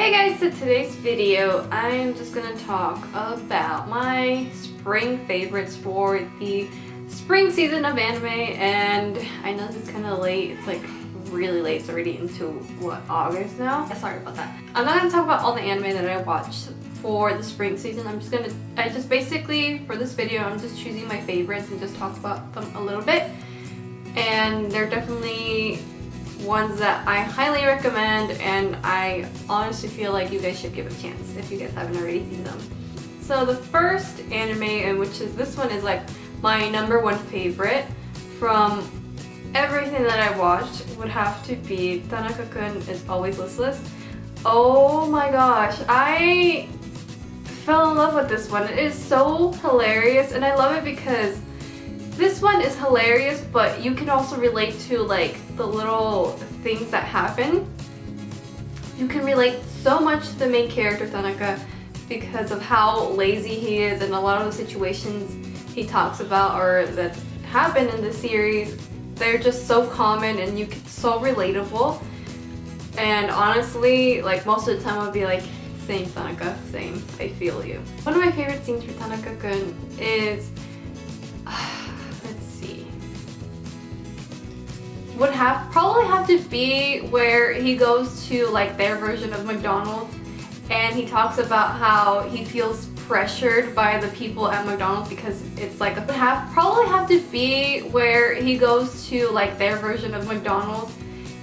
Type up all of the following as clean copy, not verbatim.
Hey guys, so today's video I'm just gonna talk about my spring favorites for the spring season of anime. And I know this is kind of late, it's like really late, it's already into what, August now? Yeah, sorry about that. I'm not gonna talk about all the anime that I watched for the spring season. I just basically, for this video, I'm just choosing my favorites and just talk about them a little bit. And they're definitely ones that I highly recommend, and I honestly feel like you guys should give a chance if you guys haven't already seen them. So the first anime, and which is this one, is like my #1 favorite from everything that I watched, would have to be Tanaka-kun is Always Listless. Oh my gosh, I fell in love with this one. It is so hilarious, and I love it because this one is hilarious, but you can also relate to like the little things that happen. You can relate so much to the main character Tanaka because of how lazy he is, and a lot of the situations he talks about or that happen in the series, they're just so common and so relatable. And honestly, like most of the time I'll be like, same Tanaka, same, I feel you. One of my favorite scenes for Tanaka-kun is would probably have to be where he goes to like their version of McDonald's, and he talks about how he feels pressured by the people at McDonald's because it's like probably have to be where he goes to like their version of McDonald's,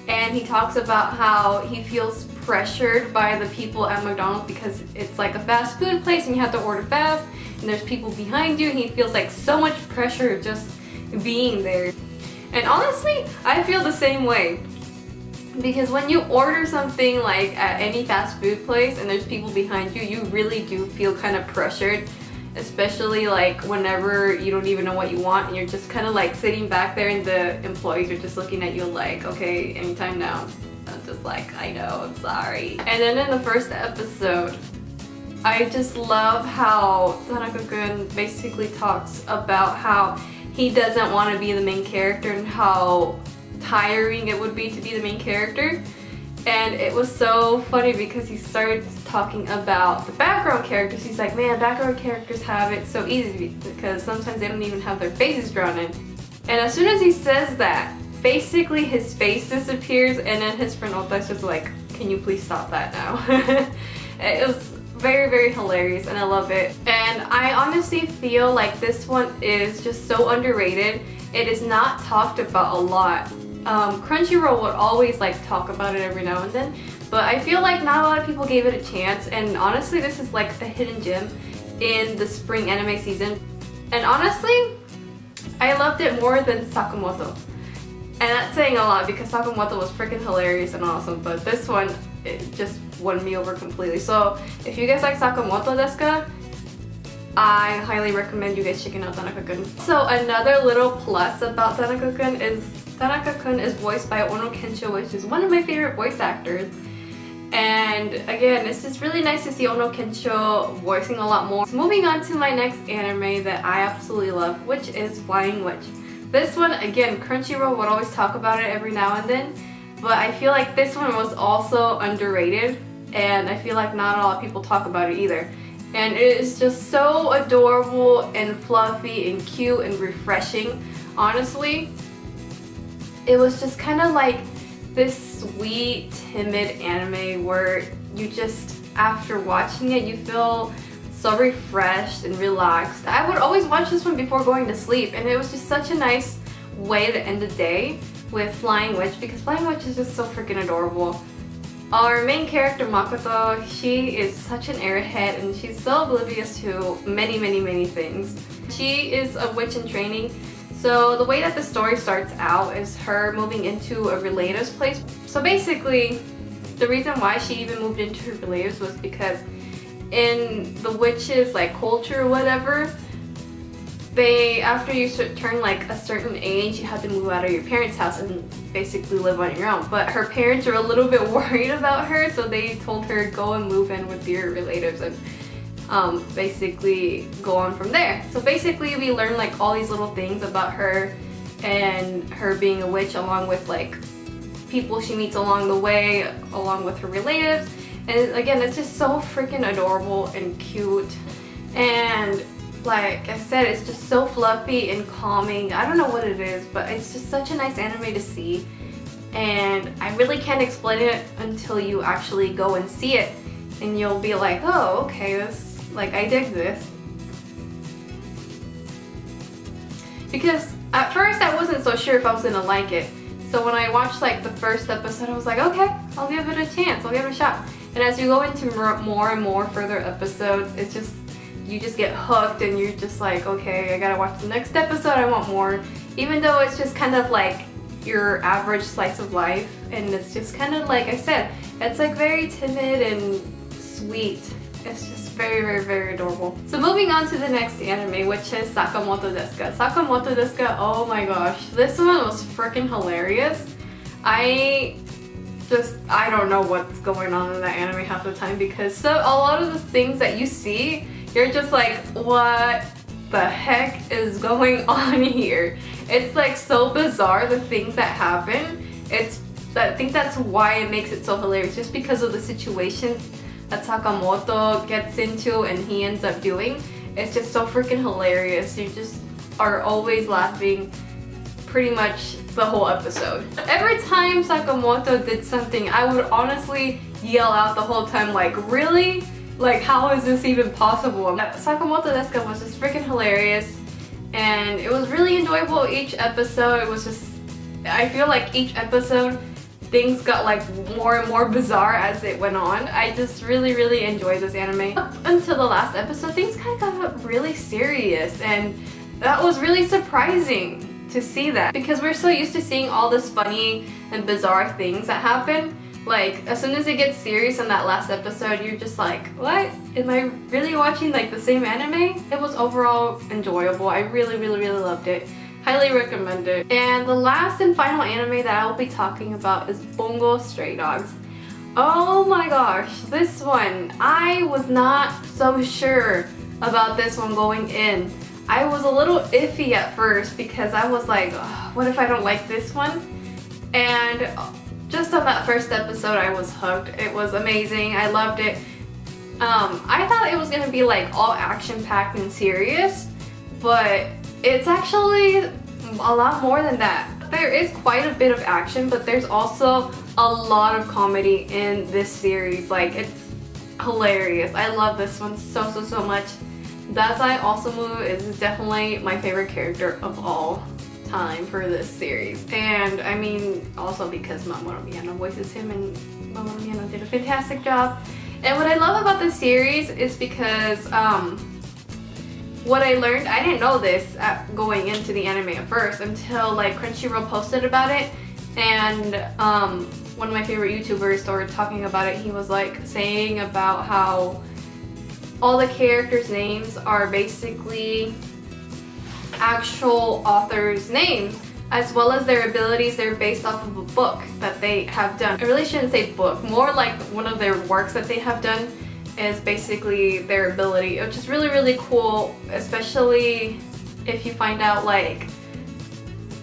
and he talks about how he feels pressured by the people at McDonald's because it's like a fast food place and you have to order fast and there's people behind you, and he feels like so much pressure just being there. And honestly, I feel the same way, because when you order something like at any fast food place and there's people behind you, you really do feel kind of pressured, especially like whenever you don't even know what you want and you're just kind of like sitting back there and the employees are just looking at you like, okay, anytime now. I'm just like, I know, I'm sorry. And then in the first episode, I just love how Tanaka-kun basically talks about how he doesn't want to be the main character and how tiring it would be to be the main character. And it was so funny because he started talking about the background characters. He's like, man, background characters have it so easy because sometimes they don't even have their faces drawn in. And as soon as he says that, basically his face disappears, and then his friend Ota's just like, can you please stop that now? It was very, very hilarious, and I love it. And I honestly feel like this one is just so underrated. It is not talked about a lot. Crunchyroll would always like talk about it every now and then, but I feel like not a lot of people gave it a chance. And honestly, this is like a hidden gem in the spring anime season. And honestly, I loved it more than Sakamoto. And that's saying a lot because Sakamoto was freaking hilarious and awesome, but this one, it just won me over completely. So if you guys like Sakamoto desu ka, I highly recommend you guys checking out Tanaka-kun. So another little plus about Tanaka-kun is voiced by Ono Kensho, which is one of my favorite voice actors. And again, it's just really nice to see Ono Kensho voicing a lot more. So moving on to my next anime that I absolutely love, which is Flying Witch. This one, again, Crunchyroll would always talk about it every now and then, but I feel like this one was also underrated, and I feel like not a lot of people talk about it either. And it is just so adorable and fluffy and cute and refreshing. Honestly, it was just kind of like this sweet, timid anime where you just, after watching it, you feel so refreshed and relaxed. I would always watch this one before going to sleep, and it was just such a nice way to end the day with Flying Witch, because Flying Witch is just so freaking adorable. Our main character Makoto, she is such an airhead and she's so oblivious to many, many, many things. She is a witch in training, so the way that the story starts out is her moving into a relative's place. So basically, the reason why she even moved into her relatives was because in the witches like culture or whatever, after you turn like a certain age, you have to move out of your parents' house and basically live on your own. But her parents are a little bit worried about her, so they told her go and move in with your relatives and basically go on from there. So basically we learn like all these little things about her and her being a witch, along with like people she meets along the way, along with her relatives. And again, it's just so freaking adorable and cute. And like I said, it's just so fluffy and calming. I don't know what it is, but it's just such a nice anime to see. And I really can't explain it until you actually go and see it. And you'll be like, oh, okay, this, like, I dig this. Because at first I wasn't so sure if I was gonna like it. So when I watched like the first episode, I was like, okay, I'll give it a chance, I'll give it a shot. And as you go into more and more further episodes, it's just, you just get hooked and you're just like, okay, I gotta watch the next episode, I want more. Even though it's just kind of like your average slice of life, and it's just kind of like I said, it's like very timid and sweet. It's just very adorable. So moving on to the next anime, which is Sakamoto desu ka. Sakamoto desu ka, oh my gosh, this one was freaking hilarious. I don't know what's going on in that anime half the time, because a lot of the things that you see, you're just like, what the heck is going on here? It's like so bizarre, the things that happen. I think that's why it makes it so hilarious, just because of the situation that Sakamoto gets into and he ends up doing. It's just so freaking hilarious. You just are always laughing pretty much the whole episode. Every time Sakamoto did something, I would honestly yell out the whole time, like, really? Like, how is this even possible? Sakamoto desu ka was just freaking hilarious, and it was really enjoyable each episode. It was just, I feel like each episode things got like more and more bizarre as it went on. I just really enjoyed this anime. Up until the last episode, things kind of got really serious, and that was really surprising to see that, because we're so used to seeing all this funny and bizarre things that happen. Like, as soon as it gets serious in that last episode, you're just like, what? Am I really watching like the same anime? It was overall enjoyable. I really loved it. Highly recommend it. And the last and final anime that I will be talking about is Bungo Stray Dogs. Oh my gosh, this one, I was not so sure about this one going in. I was a little iffy at first because I was like, oh, what if I don't like this one? And just on that first episode, I was hooked. It was amazing. I loved it. I thought it was gonna be like all action-packed and serious, but it's actually a lot more than that. There is quite a bit of action, but there's also a lot of comedy in this series. Like, it's hilarious. I love this one so much. Dazai Osamu is definitely my favorite character of all time for this series. And I mean, also because Mamoru Miyano voices him, and Mamoru Miyano did a fantastic job. And what I love about this series is because what I learned, I didn't know this going into the anime at first until like Crunchyroll posted about it, and one of my favorite YouTubers started talking about it. He was like saying about how all the characters' names are basically actual authors' names, as well as their abilities. They're based off of a book that they have done. I really shouldn't say book, more like one of their works that they have done is basically their ability, which is really cool, especially if you find out like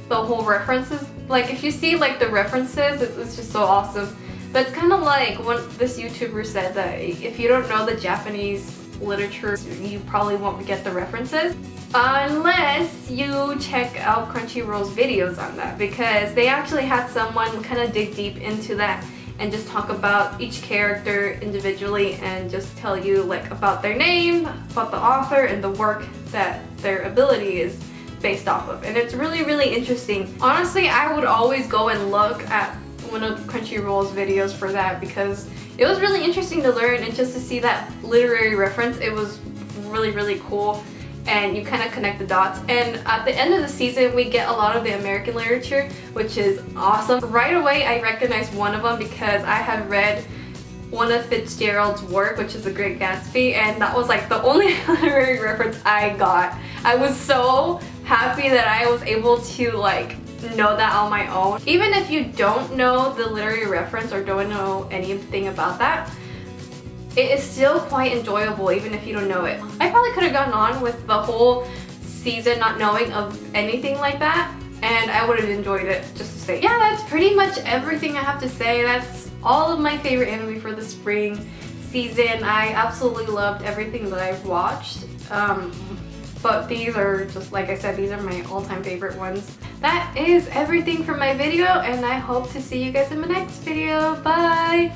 the whole references. Like, if you see like the references, it's just so awesome. But it's kind of like what this YouTuber said, that if you don't know the Japanese literature, you probably won't get the references unless you check out Crunchyroll's videos on that, because they actually had someone kind of dig deep into that and just talk about each character individually and just tell you like about their name, about the author, and the work that their ability is based off of. And it's really interesting. Honestly, I would always go and look at one of Crunchyroll's videos for that, because it was really interesting to learn, and just to see that literary reference, it was really cool. And you kind of connect the dots. And at the end of the season, we get a lot of the American literature, which is awesome. Right away, I recognized one of them because I had read one of Fitzgerald's work, which is The Great Gatsby, and that was like the only literary reference I got. I was so happy that I was able to like know that on my own. Even if you don't know the literary reference or don't know anything about that, it is still quite enjoyable even if you don't know it. I probably could have gone on with the whole season not knowing of anything like that, and I would have enjoyed it just to say. Yeah, that's pretty much everything I have to say. That's all of my favorite anime for the spring season. I absolutely loved everything that I've watched. But these are just, like I said, these are my all-time favorite ones. That is everything for my video, and I hope to see you guys in my next video. Bye!